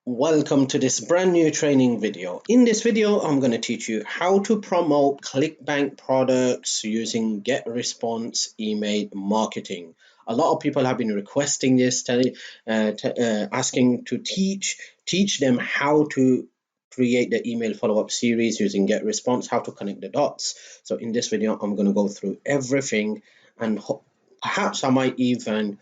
Welcome to this brand new training video. In this video, I'm going to teach you how to promote Clickbank products using Getresponse email marketing. A lot of people have been requesting this, asking to teach them how to create the email follow-up series using Getresponse, how to connect the dots. So in this video, I'm going to go through everything, and perhaps I might even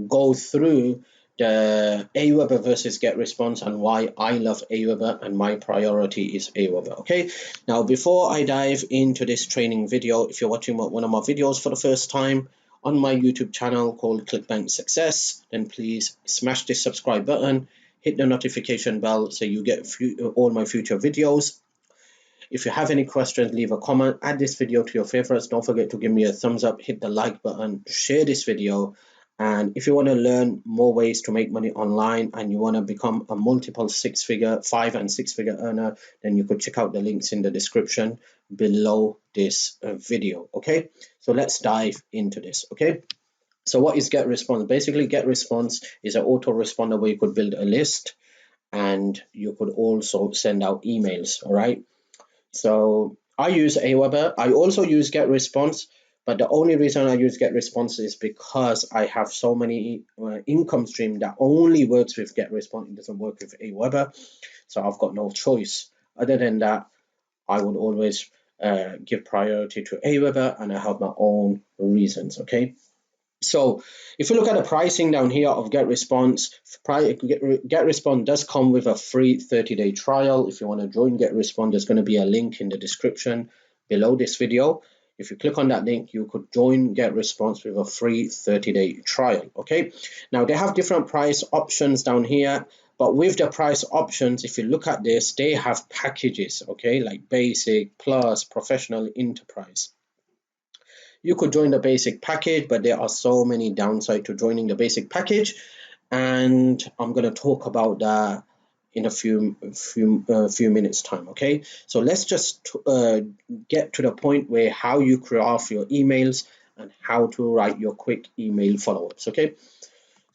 go through the AWeber versus Getresponse and why I love AWeber and my priority is AWeber. Okay, now before I dive into this training video, if you're watching one of my videos for the first time on my YouTube channel called Clickbank Success, then please smash this subscribe button, hit the notification bell so you get all my future videos. If you have any questions, leave a comment, add this video to your favorites. Don't forget to give me a thumbs up, hit the like button, share this video. And if you want to learn more ways to make money online and you want to become a multiple 5 and 6 figure earner, then you could check out the links in the description below this video. Okay, so let's dive into this. Okay, so what is Getresponse? Basically, Getresponse is an autoresponder where you could build a list and you could also send out emails. All right, so I use AWeber. I also use Getresponse, but the only reason I use Getresponse is because I have so many income stream that only works with Getresponse. It doesn't work with AWeber, so I've got no choice. Other than that, I would always give priority to AWeber, and I have my own reasons. Okay. So if you look at the pricing down here of Getresponse, Getresponse does come with a free 30-day trial. If you want to join Getresponse, there's going to be a link in the description below this video. If you click on that link, you could join Getresponse with a free 30-day trial. Okay, now they have different price options down here, but with the price options, if you look at this, they have packages, okay, like basic, plus, professional, enterprise. You could join the basic package, but there are so many downsides to joining the basic package, and I'm going to talk about that in a few minutes time. Okay, so let's just get to the point where how you craft your emails and how to write your quick email follow-ups. Okay,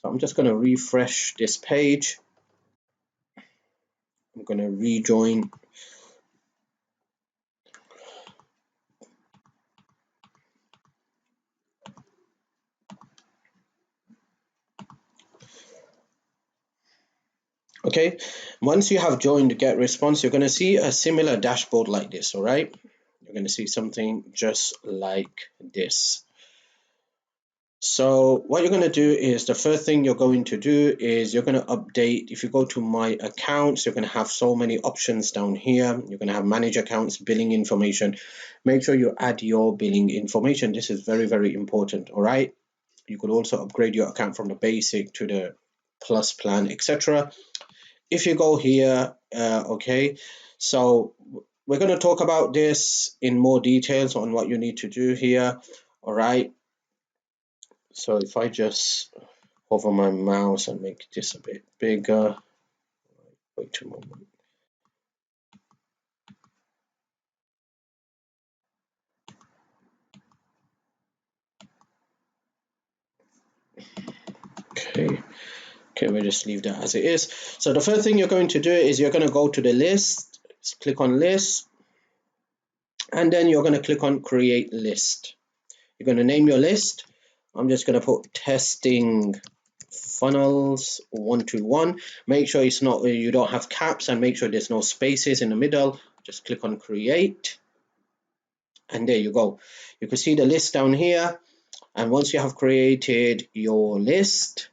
so I'm just going to refresh this page. I'm going to rejoin. Okay, once you have joined Getresponse, you're going to see a similar dashboard like this. All right, you're going to see something just like this. So what you're going to do is, the first thing you're going to do is you're going to update. If you go to my accounts, you're going to have so many options down here. You're going to have manage accounts, billing information. Make sure you add your billing information. This is very, very important. All right, you could also upgrade your account from the basic to the plus plan, etc. If you go here, okay, so we're going to talk about this in more details on what you need to do here. All right, so if I just hover my mouse and make this a bit bigger, wait a moment. Okay, we'll just leave that as it is. So the first thing you're going to do is you're going to go to the list, click on list, and then you're going to click on create list. You're going to name your list. I'm just going to put testing funnels 121. Make sure it's not, you don't have caps, and make sure there's no spaces in the middle. Just click on create, and there you go. You can see the list down here. And once you have created your list,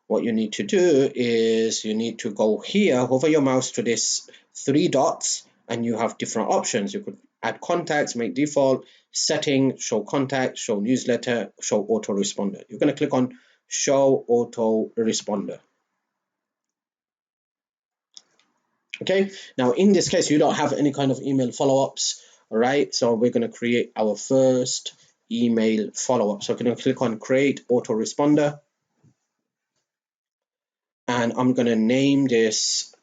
what you need to do is you need to go here, hover your mouse to this 3 dots, and you have different options. You could add contacts, make default, setting, show contact, show newsletter, show autoresponder. You're going to click on show autoresponder. Okay, now in this case, you don't have any kind of email follow-ups. All right, so we're going to create our first email follow-up. So I'm going to click on create autoresponder. And I'm going to name this,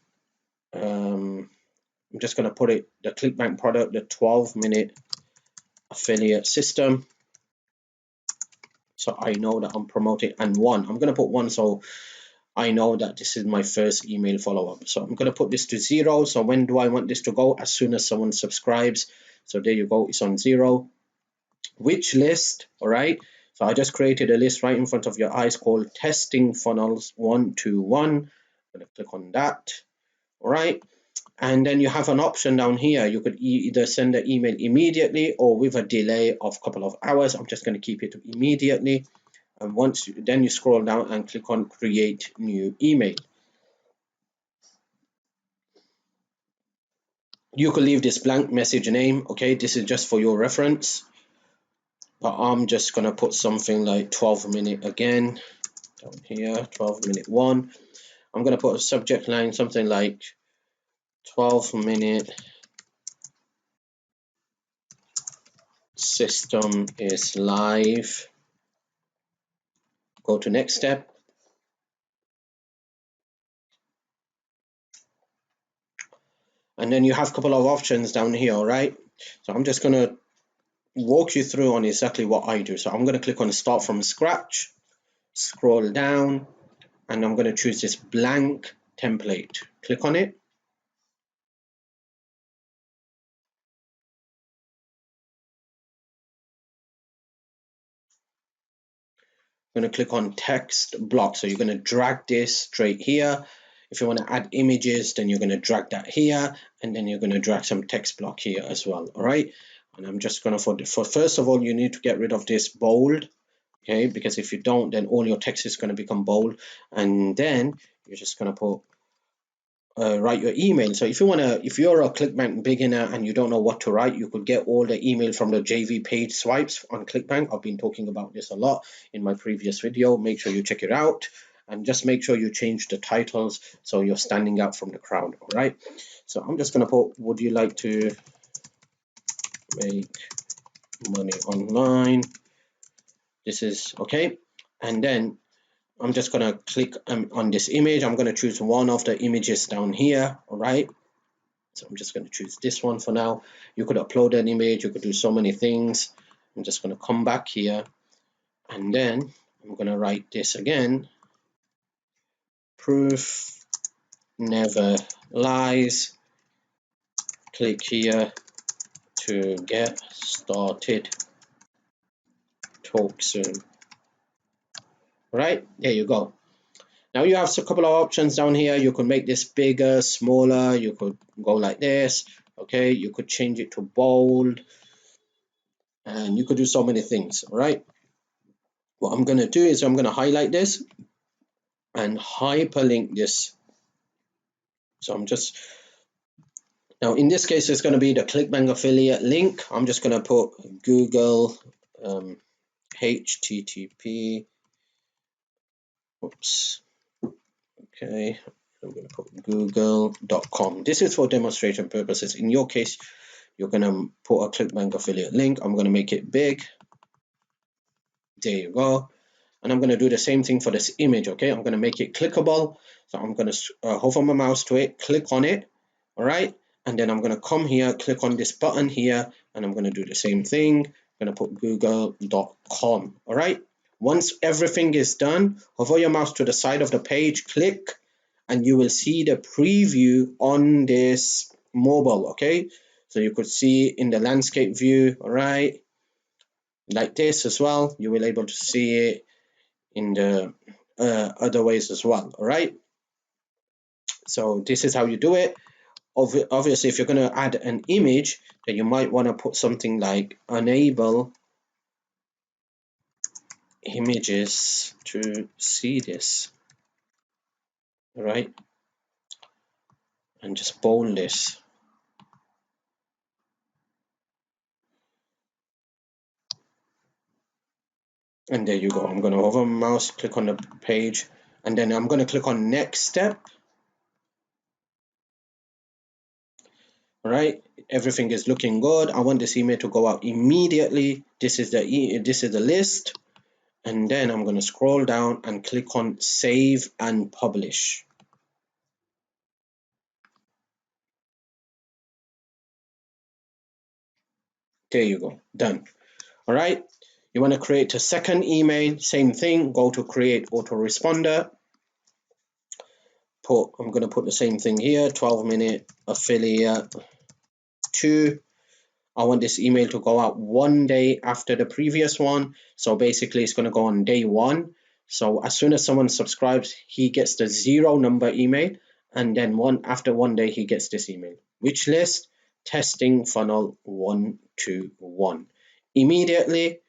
I'm just going to put it, the Clickbank product, the 12-minute affiliate system. So I know that I'm promoting, and 1. I'm going to put 1 so I know that this is my first email follow-up. So I'm going to put this to 0. So when do I want this to go? As soon as someone subscribes. So there you go, it's on 0. Which list? All right. So I just created a list right in front of your eyes called Testing Funnels 121. I'm going to click on that. All right. And then you have an option down here. You could either send the email immediately or with a delay of a couple of hours. I'm just going to keep it immediately. And then you scroll down and click on Create New Email. You could leave this blank message name. Okay, this is just for your reference. But I'm just going to put something like 12-minute again. Down here, 12-minute 1. I'm going to put a subject line, something like 12-minute system is live. Go to next step. And then you have a couple of options down here, all right? So I'm just going to walk you through on exactly what I do. So I'm going to click on Start from Scratch, scroll down, and I'm going to choose this blank template. Click on it. I'm going to click on Text Block. So you're going to drag this straight here. If you want to add images, then you're going to drag that here, and then you're going to drag some text block here as well, all right? And I'm just going to, for first of all, you need to get rid of this bold, okay? Because if you don't, then all your text is going to become bold, and then you're just going to put write your email. So if you're a Clickbank beginner and you don't know what to write, you could get all the email from the JV page swipes on Clickbank. I've been talking about this a lot in my previous video. Make sure you check it out, and just make sure you change the titles so you're standing out from the crowd. All right. So I'm just going to put, would you like to make money online? This is okay. And then I'm just going to click on this image. I'm going to choose one of the images down here. All right. So I'm just going to choose this one for now. You could upload an image. You could do so many things. I'm just going to come back here, and then I'm going to write this again. Proof never lies. Click here to get started. Talk soon. Right, there you go. Now you have a couple of options down here. You could make this bigger, smaller. You could go like this. Okay, you could change it to bold, and you could do so many things. All right. What I'm going to do is I'm going to highlight this and hyperlink this. So I'm just, now in this case, it's going to be the Clickbank affiliate link. I'm just going to put Google HTTP. Oops. Okay. I'm going to put google.com. This is for demonstration purposes. In your case, you're going to put a Clickbank affiliate link. I'm going to make it big. There you go. And I'm going to do the same thing for this image. Okay, I'm going to make it clickable. So I'm going to hover my mouse to it, click on it. All right, and then I'm going to come here, click on this button here, and I'm going to do the same thing. I'm going to put google.com. all right, once everything is done, hover your mouse to the side of the page, click, and you will see the preview on this mobile. Okay, so you could see in the landscape view, all right, like this as well. You will able to see it in the other ways as well. All right, so this is how you do it. Obviously, if you're going to add an image, then you might want to put something like enable images to see this. All right, and just bold this. And there you go. I'm going to hover my mouse, click on the page, and then I'm going to click on next step. All right, everything is looking good. I want this email to go out immediately. This is the list. And then I'm going to scroll down and click on save and publish. There you go, done. All right, you want to create a second email, same thing, go to create autoresponder. I'm going to put the same thing here, 12-minute affiliate 2. I want this email to go out 1 day after the previous one. So basically it's going to go on day 1. So as soon as someone subscribes, he gets the 0 number email, and then after 1 day he gets this email. Which list? Testing funnel 121. Immediately,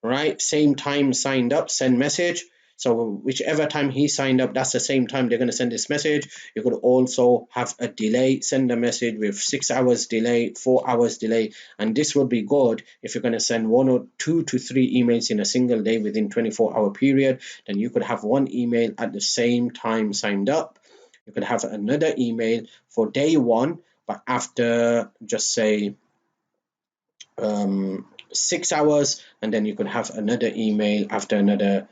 right? Same time signed up, send message. So whichever time he signed up, that's the same time they're going to send this message. You could also have a delay, send a message with 6 hours delay, 4 hours delay. And this would be good if you're going to send 1 or 2 to 3 emails in a single day within 24-hour period. Then you could have one email at the same time signed up. You could have another email for day 1, but after just say 6 hours, and then you could have another email after another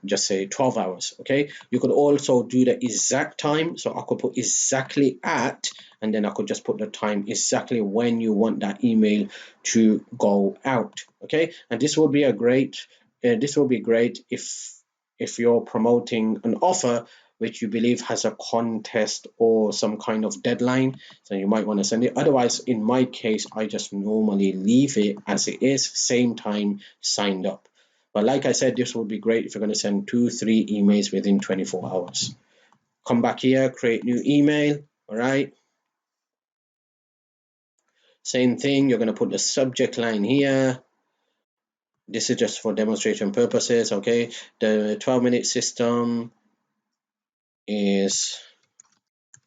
just say 12 hours. Okay, you could also do the exact time, so I could put exactly at, and then I could just put the time exactly when you want that email to go out. Okay, and this would be a great if you're promoting an offer which you believe has a contest or some kind of deadline, so you might want to send it. Otherwise, in my case, I just normally leave it as it is, same time signed up. But like I said, this would be great if you're going to send 2-3 emails within 24 hours. Come back here, create new email. All right, same thing, you're going to put the subject line here. This is just for demonstration purposes. Okay, the 12-minute system is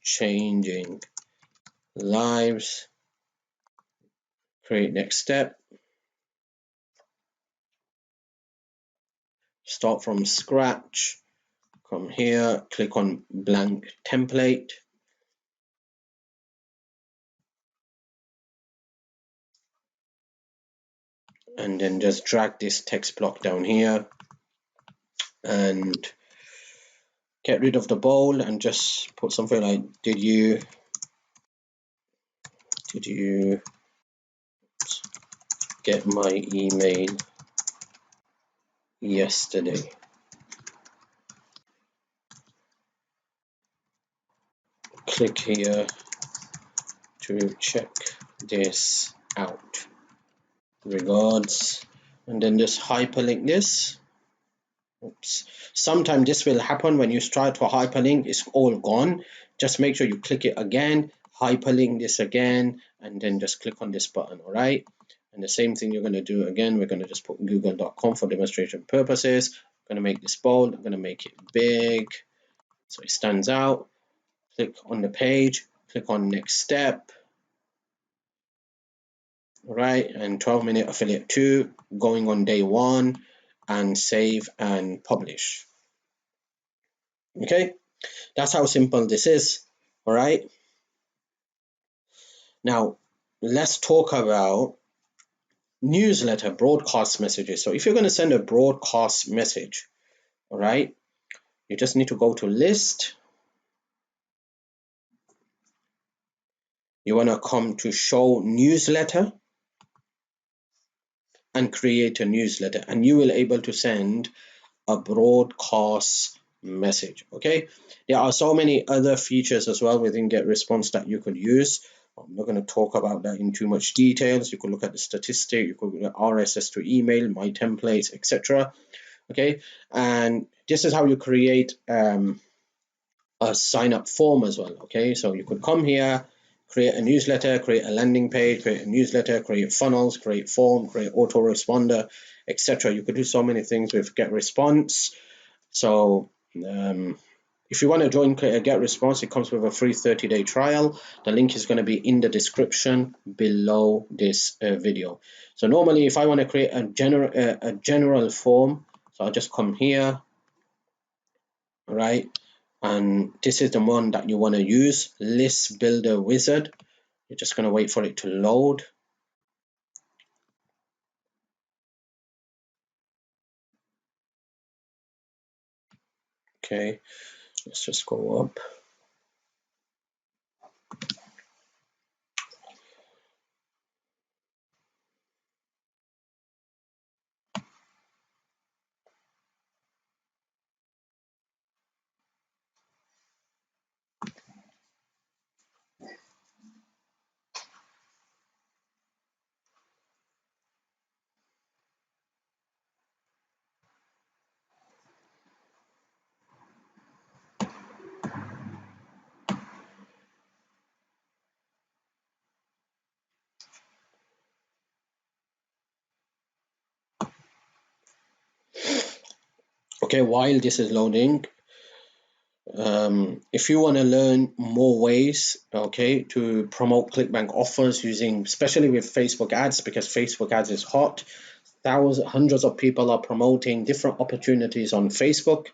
changing lives. Create next step. Start from scratch. Come here, click on blank template. And then just drag this text block down here and get rid of the bold and just put something like, did you get my email yesterday? Click here to check this out. Regards. And then just hyperlink this. Oops. Sometimes this will happen when you try to hyperlink, it's all gone. Just make sure you click it again, hyperlink this again, and then just click on this button. All right, and the same thing you're going to do again. We're going to just put google.com for demonstration purposes. I'm going to make this bold, I'm going to make it big so it stands out. Click on the page, click on next step. All right, and 12-minute affiliate 2 going on day 1, and save and publish. Okay, that's how simple this is. All right, now let's talk about newsletter broadcast messages. So if you're going to send a broadcast message, all right, you just need to go to list. You want to come to show newsletter and create a newsletter, and you will able to send a broadcast message. Okay, there are so many other features as well within Getresponse that you could use. I'm not going to talk about that in too much details. You could look at the statistic, you could look at RSS to email, my templates, etc. Okay, and this is how you create a sign up form as well. Okay, so you could come here, create a newsletter, create a landing page, create a newsletter, create funnels, create form, create autoresponder, etc. You could do so many things with Getresponse. So if you want to join Getresponse, it comes with a free 30-day trial. The link is going to be in the description below this video. So normally, if I want to create a general form, so I'll just come here, all right, and this is the one that you want to use, List Builder Wizard. You're just going to wait for it to load. Okay, let's just go up. Okay, while this is loading, if you want to learn more ways, okay, to promote Clickbank offers using, especially with Facebook ads, because Facebook ads is hot, thousands, hundreds of people are promoting different opportunities on Facebook.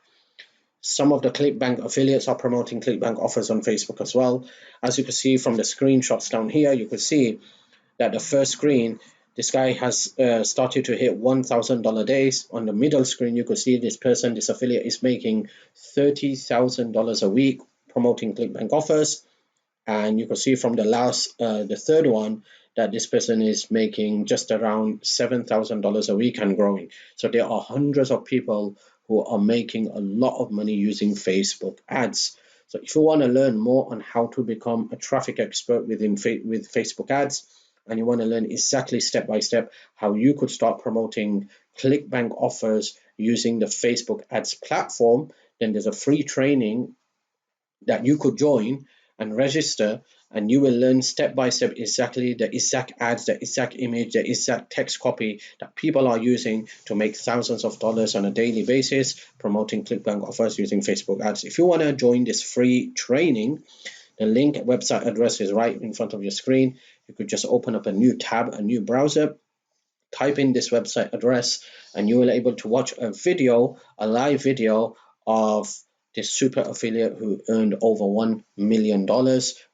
Some of the Clickbank affiliates are promoting Clickbank offers on Facebook as well. As you can see from the screenshots down here, you can see that the first screen, this guy has started to hit $1,000 days. On the middle screen, you could see this person, this affiliate is making $30,000 a week promoting Clickbank offers. And you can see from the last, the third one, that this person is making just around $7,000 a week and growing. So there are hundreds of people who are making a lot of money using Facebook ads. So if you want to learn more on how to become a traffic expert with Facebook ads, and you want to learn exactly step by step how you could start promoting Clickbank offers using the Facebook ads platform, then there's a free training that you could join and register, and you will learn step by step exactly the exact ads, the exact image, the exact text copy that people are using to make thousands of dollars on a daily basis promoting Clickbank offers using Facebook ads. If you want to join this free training, the link website address is right in front of your screen. You could just open up a new tab, a new browser, type in this website address, and you will be able to watch a video, a live video of this super affiliate who earned over $1 million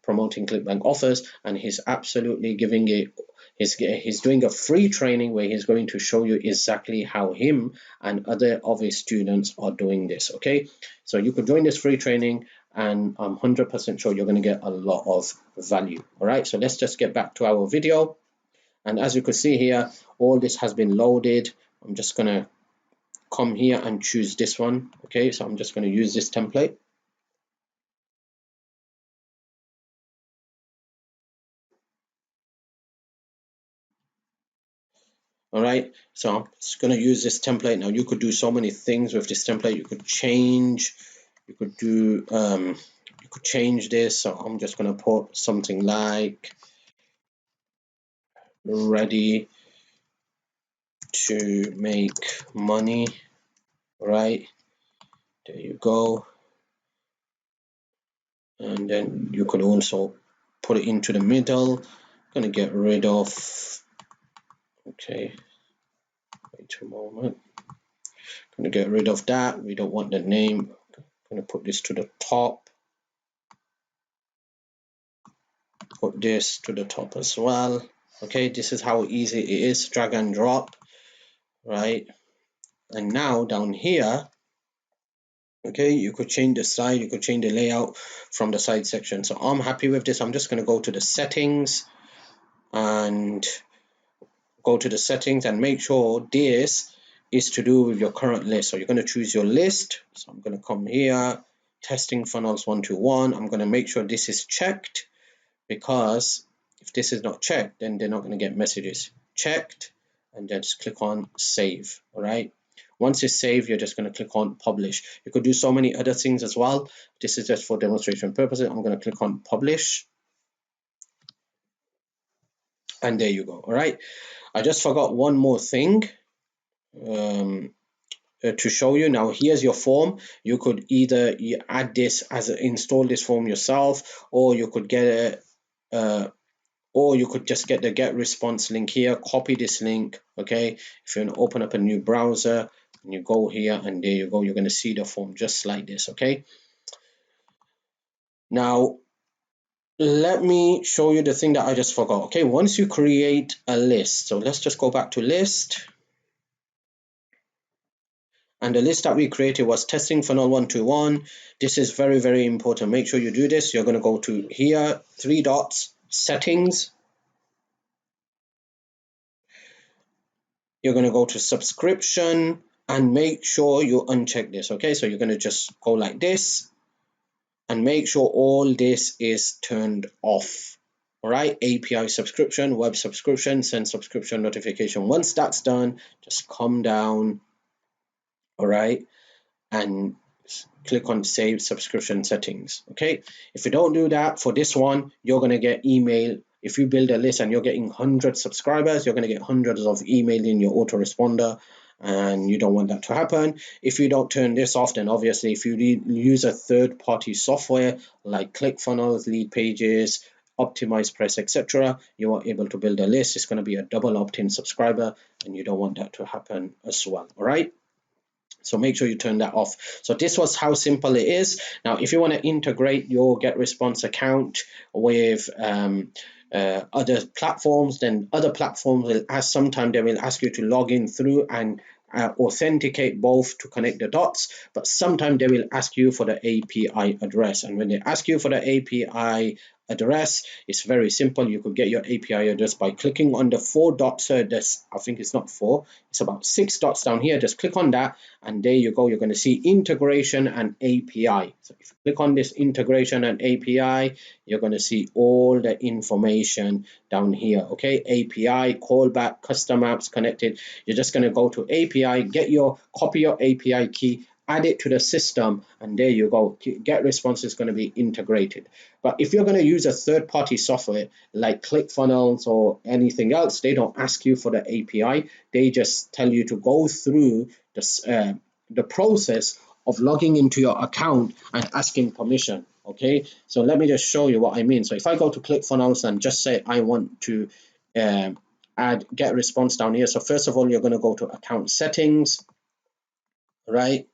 promoting Clickbank offers, and he's absolutely giving it. He's doing a free training where he's going to show you exactly how him and other of his students are doing this. Okay, so you could join this free training, and I'm 100% sure you're going to get a lot of value. All right, so let's just get back to our video. And as you can see here, all this has been loaded. I'm just going to come here and choose this one. Okay, so I'm just going to use this template. All right, so I'm just going to use this template. Now you could do so many things with this template. You could change, you could do, you could change this. So I'm just going to put something like ready to make money. Right, there you go. And then you could also put it into the middle. I'm going to get rid of, okay, wait a moment. I'm going to get rid of that. We don't want the name. I'm going to put this to the top. Put this to the top as well. Okay, this is how easy it is. Drag and drop, right? And now down here, okay, you could change the side, you could change the layout from the side section. So I'm happy with this. I'm just going to go to the settings and make sure this is to do with your current list. So you're going to choose your list. So I'm going to come here, testing funnels 121. I'm going to make sure this is checked, because if this is not checked, then they're not going to get messages. Checked, and then just click on save. All right, once it's saved, you're just going to click on publish. You could do so many other things as well. This is just for demonstration purposes. I'm going to click on publish, and there you go. All right, I just forgot one more thing to show you. Now here's your form. You could either add this as install this form yourself, or you could get a or you could just get the Getresponse link here, copy this link. Okay, if you want to open up a new browser and you go here, and there you go, you're going to see the form just like this. Okay, now let me show you the thing that I just forgot. Okay, once you create a list, so let's just go back to list. And the list that we created was testing funnel 121. This is very, very important. Make sure you do this. You're going to go to here, 3 dots, settings. You're going to go to subscription and make sure you uncheck this. Okay, so you're going to just go like this and make sure all this is turned off. All right, API subscription, web subscription, send subscription notification. Once that's done, just come down, all right, and click on save subscription settings. Okay, if you don't do that for this one, you're going to get email. If you build a list and you're getting 100 subscribers, you're going to get hundreds of email in your autoresponder, and you don't want that to happen. If you don't turn this off, then obviously if you use a third-party software like ClickFunnels, Lead Pages, OptimizePress, etc., you are able to build a list. It's going to be a double opt-in subscriber, and you don't want that to happen as well. All right, so make sure you turn that off. So this was how simple it is. Now if you want to integrate your Getresponse account with other platforms, then other platforms will ask, sometimes they will ask you to log in through and authenticate both to connect the dots, but sometimes they will ask you for the API address. And when they ask you for the API address, it's very simple. You could get your API address by clicking on the 4 dots. I think it's not 4, it's about 6 dots down here. Just click on that, and there you go. You're going to see integration and API. So if you click on this integration and API, you're going to see all the information down here. Okay, API, callback, custom apps connected. You're just going to go to API, copy your API key, add it to the system, and there you go. Getresponse is going to be integrated. But if you're going to use a third-party software like ClickFunnels or anything else, they don't ask you for the API. They just tell you to go through the process of logging into your account and asking permission. Okay, so let me just show you what I mean. So if I go to ClickFunnels and just say I want to add Getresponse down here. So first of all, you're going to go to account settings, right?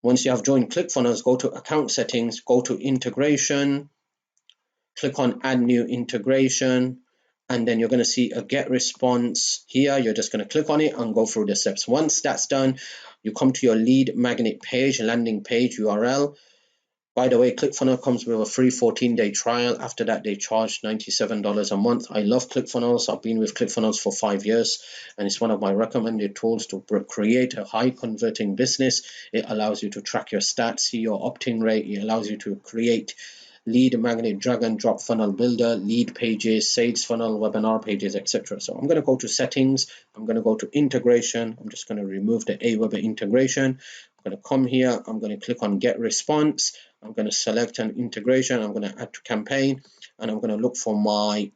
Once you have joined ClickFunnels, go to account settings, go to integration, click on add new integration, and then you're going to see a Getresponse here. You're just going to click on it and go through the steps. Once that's done, you come to your lead magnet page, landing page URL. By the way, ClickFunnels comes with a free 14-day trial. After that, they charge $97 a month. I love ClickFunnels. I've been with ClickFunnels for 5 years, and it's one of my recommended tools to create a high-converting business. It allows you to track your stats, see your opt-in rate. It allows you to create lead magnet, drag and drop funnel builder, lead pages, sales funnel, webinar pages, etc. So I'm going to go to settings. I'm going to go to integration. I'm just going to remove the AWeber integration. I'm going to come here. I'm going to click on Getresponse. I'm going to select an integration. I'm going to add to campaign, and I'm going to look for my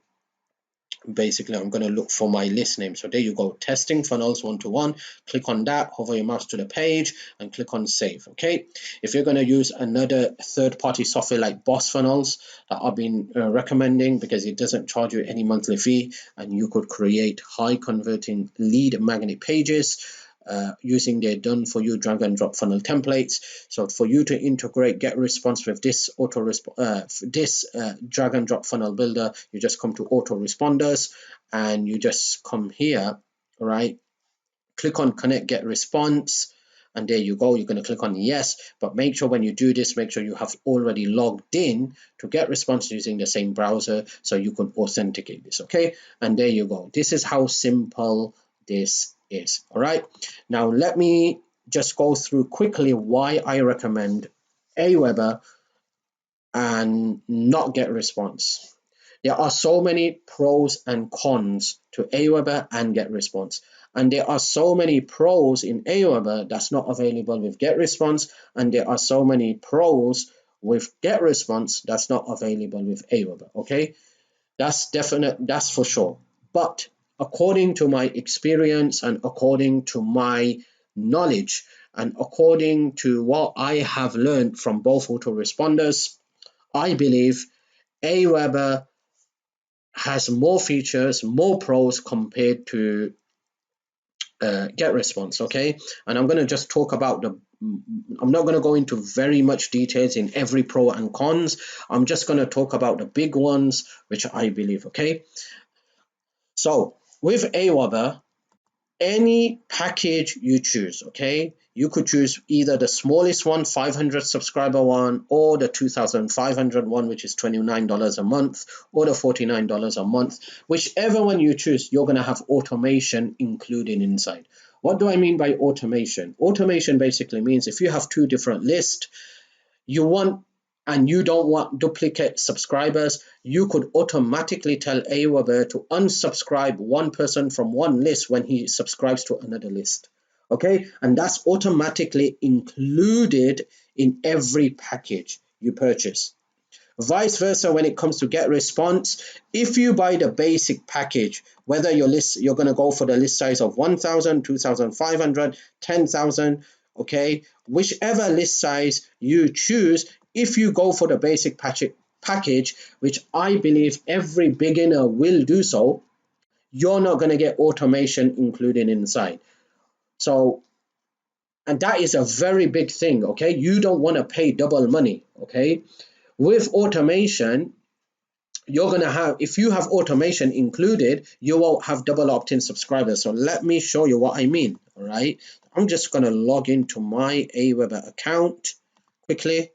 list name. So there you go, testing funnels 1-to-1. Click on that, hover your mouse to the page, and click on save. Okay, if you're going to use another third-party software like Boss Funnels that I've been recommending, because it doesn't charge you any monthly fee, and you could create high converting lead magnet pages using their done for you drag and drop funnel templates. So for you to integrate Getresponse with this drag and drop funnel builder, you just come to autoresponders and you just come here, right? Click on connect Getresponse, and there you go. You're going to click on yes, but make sure when you do this, make sure you have already logged in to Getresponse using the same browser so you can authenticate this. Okay, and there you go. This is how simple this is. All right, now let me just go through quickly why I recommend AWeber and not Getresponse. There are so many pros and cons to AWeber and Getresponse, and there are so many pros in AWeber that's not available with Getresponse, and there are so many pros with Getresponse that's not available with AWeber. Okay, that's definite, that's for sure. But according to my experience and according to my knowledge and according to what I have learned from both autoresponders, I believe AWeber has more features, more pros compared to Getresponse. Okay, and I'm going to just talk about I'm not going to go into very much details in every pro and cons. I'm just going to talk about the big ones, which I believe. Okay, so with AWeber, any package you choose, okay, you could choose either the smallest one, 500 subscriber one, or the 2,500 one, which is $29 a month, or the $49 a month. Whichever one you choose, you're going to have automation included inside. What do I mean by automation? Automation basically means if you have 2 different lists, and you don't want duplicate subscribers, you could automatically tell AWeber to unsubscribe one person from one list when he subscribes to another list. Okay, and that's automatically included in every package you purchase. Vice versa when it comes to Getresponse. If you buy the basic package, whether you're going to go for the list size of 1,000, 2,500, 10,000, okay, whichever list size you choose, if you go for the basic package, which I believe every beginner will do so, you're not going to get automation included inside. So, and that is a very big thing, okay? You don't want to pay double money, okay? With automation, you're going to have, if you have automation included, you won't have double opt-in subscribers. So let me show you what I mean, all right? I'm just going to log into my AWeber account quickly.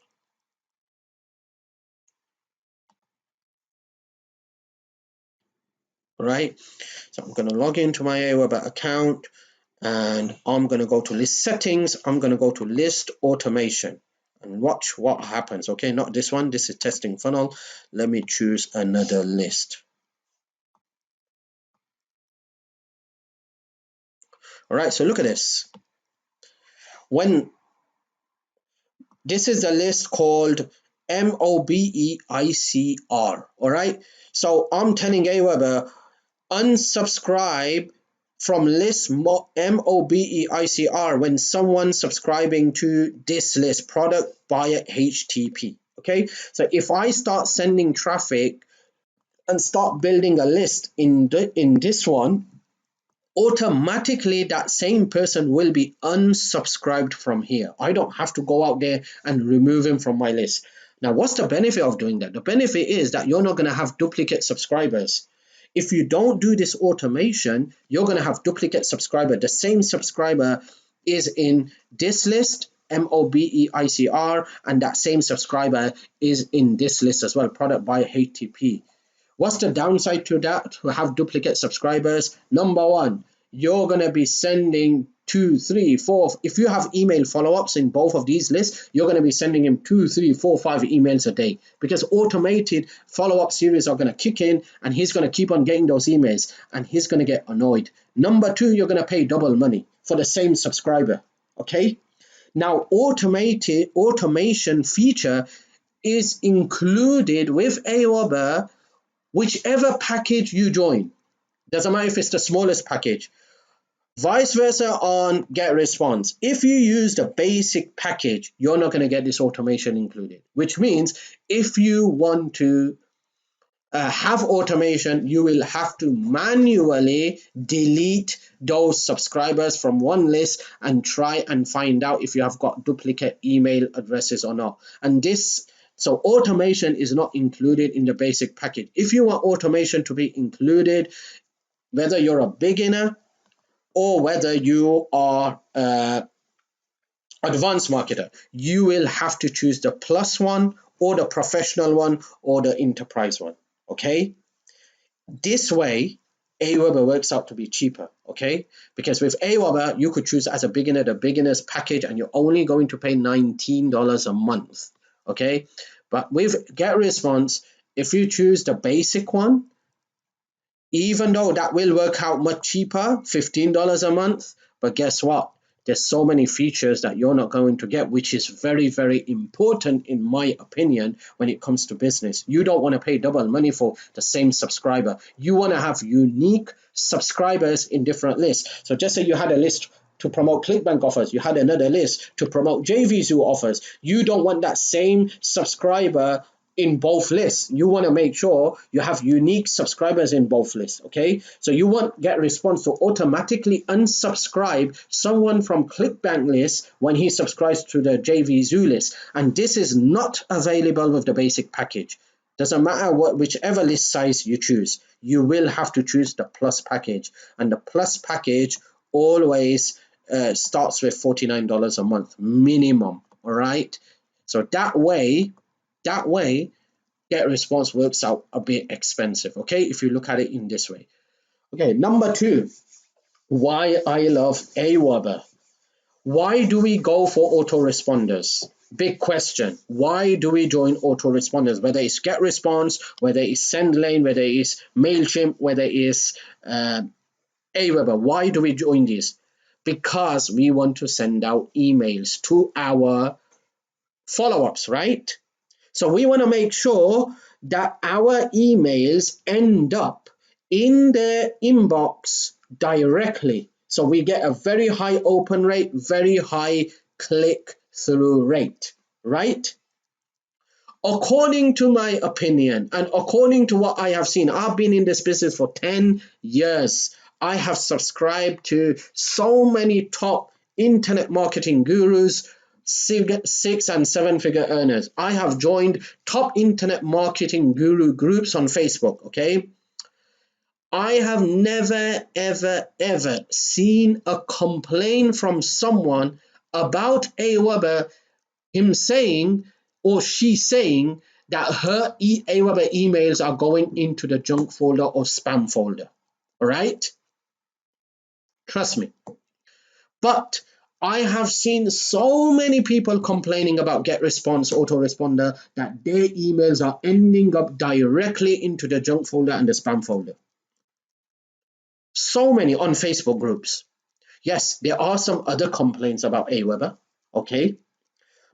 All right, so I'm going to log into my AWeber account and I'm going to go to list settings. I'm going to go to list automation and watch what happens. Okay, not this one. This is testing funnel. Let me choose another list. All right, so look at this. When this is a list called MOBEICR. All right, so I'm telling AWeber, unsubscribe from list MOBEICR when someone's subscribing to this list, product buyer HTP. Okay, so if I start sending traffic and start building a list in this one, automatically that same person will be unsubscribed from here. I don't have to go out there and remove him from my list. Now, what's the benefit of doing that? The benefit is that you're not going to have duplicate subscribers. If you don't do this automation, you're going to have duplicate subscriber. The same subscriber is in this list, MOBEICR, and that same subscriber is in this list as well, product by HTTP. What's the downside to that, to have duplicate subscribers? Number one, you're going to be sending 2, 3, 4. If you have email follow-ups in both of these lists, you're going to be sending him 2, 3, 4, 5 emails a day, because automated follow-up series are going to kick in and he's going to keep on getting those emails and he's going to get annoyed. Number two, you're going to pay double money for the same subscriber. Okay. Now, automation feature is included with AWeber. Whichever package you join, doesn't matter if it's the smallest package. Vice versa on Getresponse. If you use the basic package, you're not going to get this automation included, which means if you want to have automation, you will have to manually delete those subscribers from one list and try and find out if you have got duplicate email addresses or not. And this, so automation is not included in the basic package. If you want automation to be included, whether you're a beginner or whether you are advanced marketer, you will have to choose the plus one or the professional one or the enterprise one. Okay, this way AWeber works out to be cheaper. Okay, because with AWeber you could choose as a beginner the beginner's package and you're only going to pay $19 a month. Okay, but with Getresponse, if you choose the basic one, even though that will work out much cheaper, $15 a month, but guess what? There's so many features that you're not going to get, which is very, very important in my opinion when it comes to business. You don't want to pay double money for the same subscriber. You want to have unique subscribers in different lists. So just say you had a list to promote Clickbank offers, you had another list to promote JVZoo offers. You don't want that same subscriber in both lists. You want to make sure you have unique subscribers in both lists. Okay, so you want Getresponse to automatically unsubscribe someone from Clickbank list when he subscribes to the JVZoo list, and this is not available with the basic package. Doesn't matter whichever list size you choose, you will have to choose the plus package, and the plus package always starts with $49 a month minimum. All right, so that way Getresponse works out a bit expensive. Okay, if you look at it in this way. Okay, number two, why I love AWeber. Why do we go for autoresponders? Big question. Why do we join autoresponders? Whether it's Getresponse, whether it's SendLane, whether it's MailChimp, whether it's AWeber. Why do we join these? Because we want to send out emails to our follow-ups, right? So we want to make sure that our emails end up in their inbox directly. So we get a very high open rate, very high click through rate, right? According to my opinion and according to what I have seen, I've been in this business for 10 years. I have subscribed to so many top internet marketing gurus, six and seven figure earners. I have joined top internet marketing guru groups on Facebook, okay? I have never, ever, ever seen a complaint from someone about AWeber, him saying or she saying that her AWeber emails are going into the junk folder or spam folder. All right? Trust me. But I have seen so many people complaining about Getresponse autoresponder that their emails are ending up directly into the junk folder and the spam folder. So many on Facebook groups. Yes, there are some other complaints about AWeber, okay?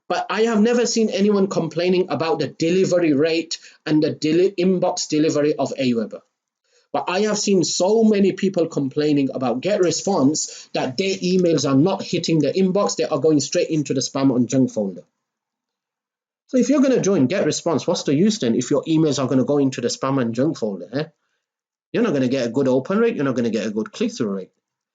But I have never seen anyone complaining about the delivery rate and the inbox delivery of AWeber. But I have seen so many people complaining about Getresponse that their emails are not hitting the inbox, they are going straight into the spam and junk folder. So if you're going to join Getresponse, what's the use then if your emails are going to go into the spam and junk folder? Eh? You're not going to get a good open rate, you're not going to get a good click-through rate.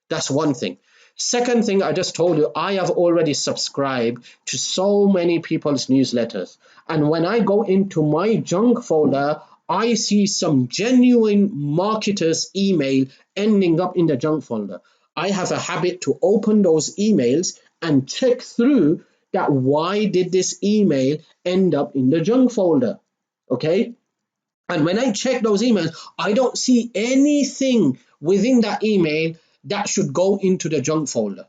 That's one thing. Second thing, I just told you, I have already subscribed to so many people's newsletters. And when I go into my junk folder, I see some genuine marketers' email ending up in the junk folder. I have a habit to open those emails and check through that why did this email end up in the junk folder, okay? And when I check those emails, I don't see anything within that email that should go into the junk folder.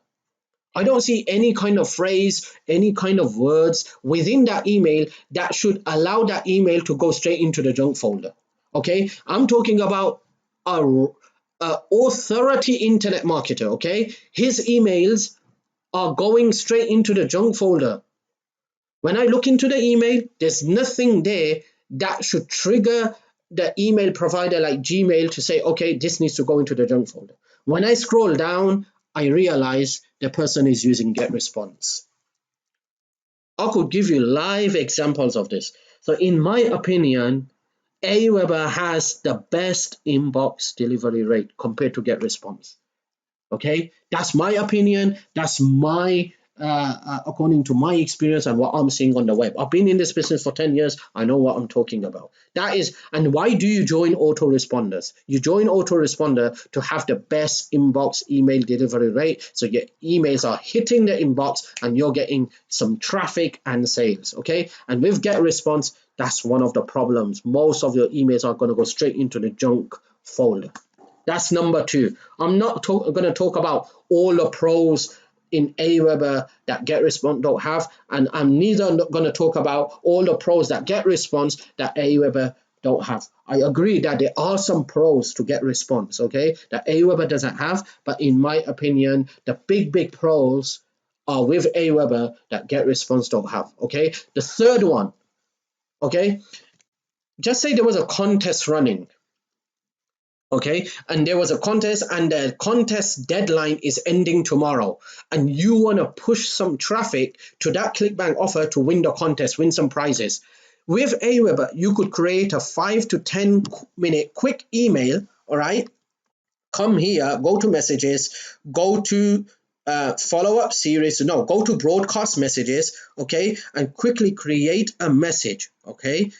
I don't see any kind of phrase, any kind of words within that email that should allow that email to go straight into the junk folder. Okay, I'm talking about a authority internet marketer. Okay, his emails are going straight into the junk folder. When I look into the email, there's nothing there that should trigger the email provider like Gmail to say, okay, this needs to go into the junk folder. When I scroll down, I realize the person is using Getresponse. I could give you live examples of this. So in my opinion, AWeber has the best inbox delivery rate compared to Getresponse. Okay, that's my opinion. That's my according to my experience and what I'm seeing on the web. I've been in this business for 10 years. I know what I'm talking about. That is, and why do you join autoresponders? You join autoresponder to have the best inbox email delivery rate. So your emails are hitting the inbox and you're getting some traffic and sales. Okay, and with Getresponse, that's one of the problems. Most of your emails are going to go straight into the junk folder. That's number two. I'm not going to talk about all the pros in AWeber that Getresponse don't have, and I'm neither going to talk about all the pros that Getresponse that AWeber don't have. I agree that there are some pros to Getresponse, okay, that AWeber doesn't have, but in my opinion, the big pros are with AWeber that Getresponse don't have, okay. The third one, okay, just say there was a contest running. Okay, and there was a contest and the contest deadline is ending tomorrow and you want to push some traffic to that Clickbank offer to win the contest, win some prizes. With AWeber, you could create a 5 to 10 minute quick email, all right? Come here, go to messages, go to follow-up series, no, go to broadcast messages, okay, and quickly create a message, okay?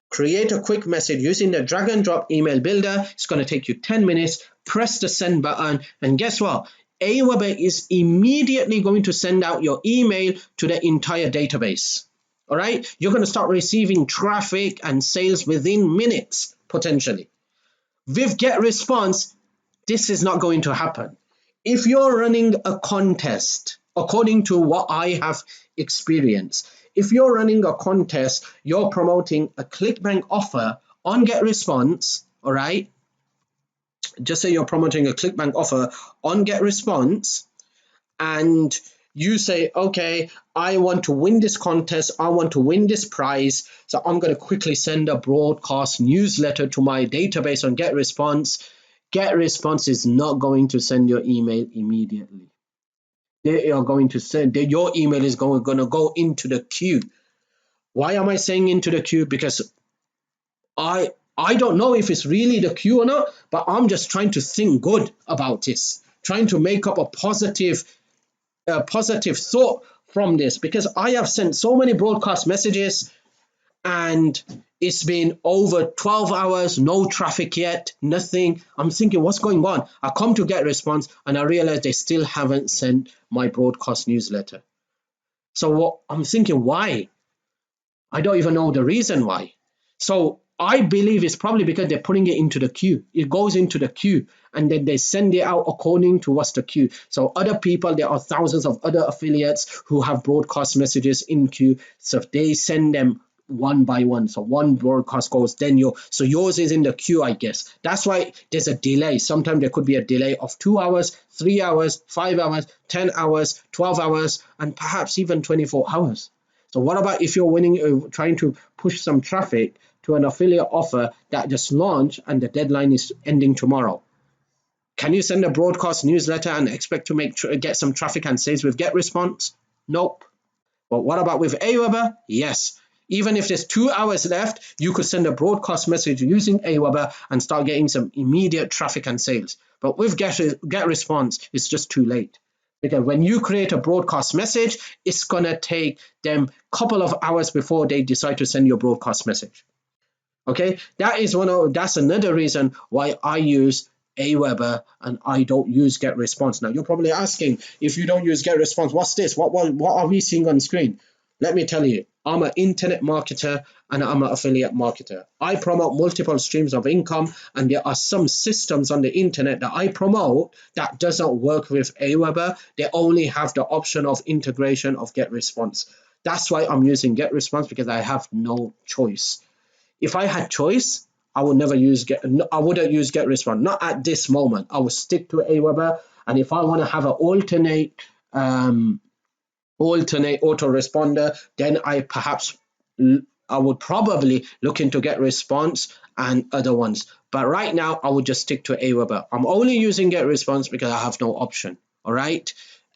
Create a quick message using the drag and drop email builder. It's going to take you 10 minutes. Press the send button. And guess what? AWeber is immediately going to send out your email to the entire database. All right? You're going to start receiving traffic and sales within minutes, potentially. With Getresponse, this is not going to happen. If you're running a contest, according to what I have experienced, if you're running a contest, you're promoting a Clickbank offer on Getresponse, all right? Just say you're promoting a Clickbank offer on Getresponse, and You say, okay, I want to win this contest, I want to win this prize, so I'm going to quickly send a broadcast newsletter to my database on GetResponse. GetResponse is not going to send your email immediately. They are going to send your email is going to go into the queue. Why am I saying into the queue? Because I don't know if it's really the queue or not, but I'm just trying to think good about this, trying to make up a positive thought from this, because I have sent so many broadcast messages and it's been over 12 hours, no traffic yet, nothing. I'm thinking, what's going on? I come to GetResponse and I realize they still haven't sent my broadcast newsletter. So what I'm thinking, why? I don't even know the reason why. So I believe it's probably because they're putting it into the queue. It goes into the queue and then they send it out according to what's the queue. So other people, there are thousands of other affiliates who have broadcast messages in queue. So they send them one by one. So one broadcast goes, then so yours is in the queue, I guess. That's why there's a delay. Sometimes there could be a delay of 2 hours, 3 hours, 5 hours, 10 hours, 12 hours, and perhaps even 24 hours. So what about if you're trying to push some traffic to an affiliate offer that just launched and the deadline is ending tomorrow? Can you send a broadcast newsletter and expect to get some traffic and sales with GetResponse? Nope. But what about with AWeber? Yes. Even if there's 2 hours left, you could send a broadcast message using AWeber and start getting some immediate traffic and sales. But with GetResponse, it's just too late. Because when you create a broadcast message, it's going to take them a couple of hours before they decide to send you a broadcast message. Okay, that's another reason why I use AWeber and I don't use GetResponse. Now you're probably asking, if you don't use GetResponse, what's this? What are we seeing on screen? Let me tell you, I'm an internet marketer and I'm an affiliate marketer. I promote multiple streams of income, and there are some systems on the internet that I promote that doesn't work with AWeber. They only have the option of integration of GetResponse. That's why I'm using GetResponse, because I have no choice. If I had choice, I would never use I wouldn't use GetResponse. Not at this moment. I would stick to AWeber, and if I want to have an alternate autoresponder, then I would probably look into GetResponse and other ones. But right now, I would just stick to AWeber. I'm only using GetResponse because I have no option. All right.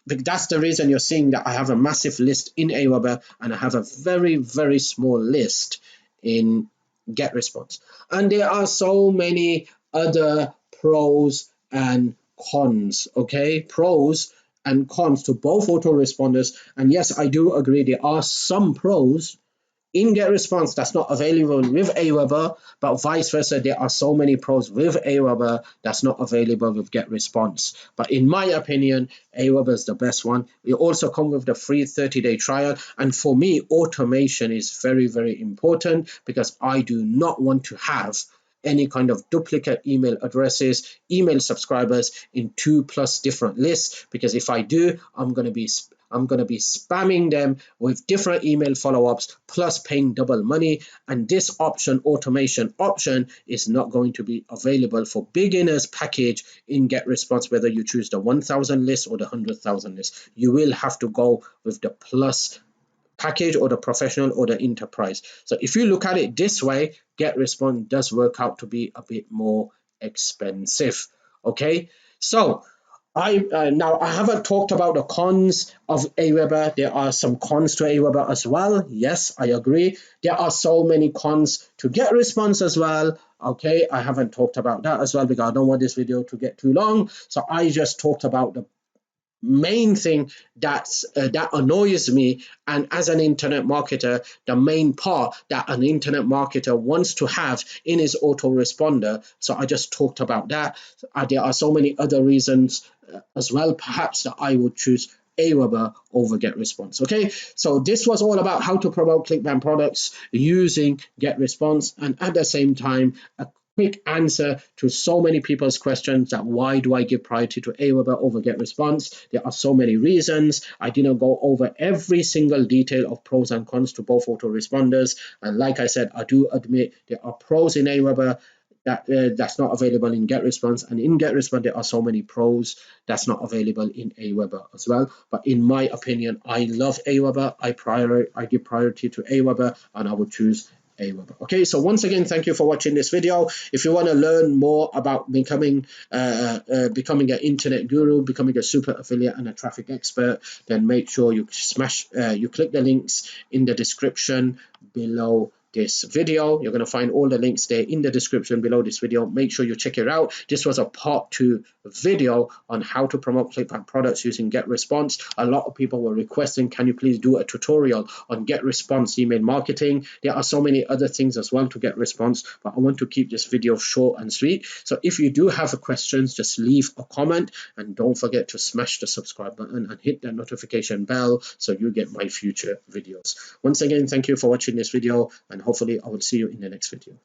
But that's the reason you're seeing that I have a massive list in AWeber and I have a very, very small list in GetResponse. And there are so many other pros and cons. Okay, pros and cons to both autoresponders. And yes, I do agree there are some pros in GetResponse that's not available with AWeber, but vice versa, there are so many pros with AWeber that's not available with GetResponse. But in my opinion, AWeber is the best one. It also comes with the free 30-day trial. And for me, automation is very, very important, because I do not want to have any kind of duplicate email addresses, email subscribers in 2+ different lists, because if I do, I'm going to be spamming them with different email follow-ups plus paying double money. And this option, automation option, is not going to be available for beginners package in GetResponse, whether you choose the 1,000 list or the 100,000 list. You will have to go with the plus package or the professional or the enterprise. So if you look at it this way, GetResponse does work out to be a bit more expensive. Okay, so now I haven't talked about the cons of AWeber. There are some cons to AWeber as well. Yes, I agree. There are so many cons to GetResponse as well. Okay, I haven't talked about that as well because I don't want this video to get too long. So I just talked about the main thing that annoys me. And as an internet marketer, the main part that an internet marketer wants to have in his autoresponder. So I just talked about that. There are so many other reasons as well, perhaps, that I would choose AWeber over GetResponse. Okay, so this was all about how to promote Clickbank products using GetResponse, and at the same time, a quick answer to so many people's questions that why do I give priority to AWeber over GetResponse. There are so many reasons. I didn't go over every single detail of pros and cons to both autoresponders, and like I said, I do admit there are pros in AWeber that's not available in Getresponse, and in Getresponse there are so many pros that's not available in AWeber as well. But in my opinion, I love AWeber. I give priority to AWeber, and I would choose AWeber. Okay, so once again, thank you for watching this video. If you want to learn more about becoming becoming an internet guru, becoming a super affiliate and a traffic expert, then make sure you click the links in the description below this video. You're going to find all the links there in the description below this video. Make sure you check it out. This was a part 2 video on how to promote Clickbank products using Getresponse. A lot of people were requesting, can you please do a tutorial on Getresponse email marketing? There are so many other things as well to Getresponse, but I want to keep this video short and sweet. So if you do have questions, just leave a comment, and don't forget to smash the subscribe button and hit that notification bell so you get my future videos. Once again, thank you for watching this video, and hopefully I will see you in the next video.